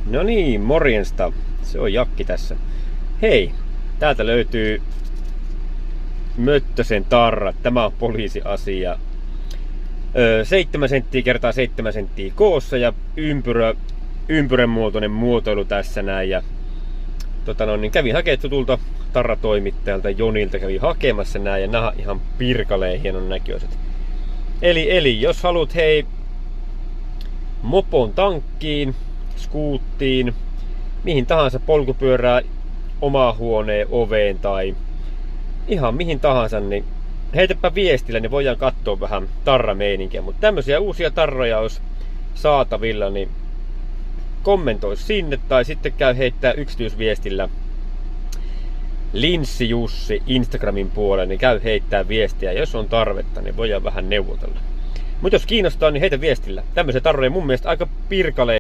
No niin, morjensta. Se on Jakki tässä. Hei, täältä löytyy Möttösen tarrat. Tämä on poliisiasia. 7 senttiä kertaa 7 senttiä koossa ja ympyrän muotoinen muotoilu tässä näin. Ja, niin kävin hakemaan tutulta tarratoimittajalta Jonilta, kävin hakemassa näin ja nämä ihan pirkaleen hienon näköiset. Eli jos haluat mopon tankkiin, skuuttiin, mihin tahansa polkupyörää omaa huoneen oveen tai ihan mihin tahansa, niin heitäpä viestillä, niin voidaan katsoa vähän tarrameininkiä. Mutta tämmöisiä uusia tarroja olisi saatavilla, niin kommentoi sinne tai sitten käy heittää yksityisviestillä Linssi Jussi Instagramin puolelle, niin käy heittää viestiä. Jos on tarvetta, niin voidaan vähän neuvotella. Mutta jos kiinnostaa, niin heitä viestillä. Tämmöisiä tarroja mun mielestä aika pirkaleen.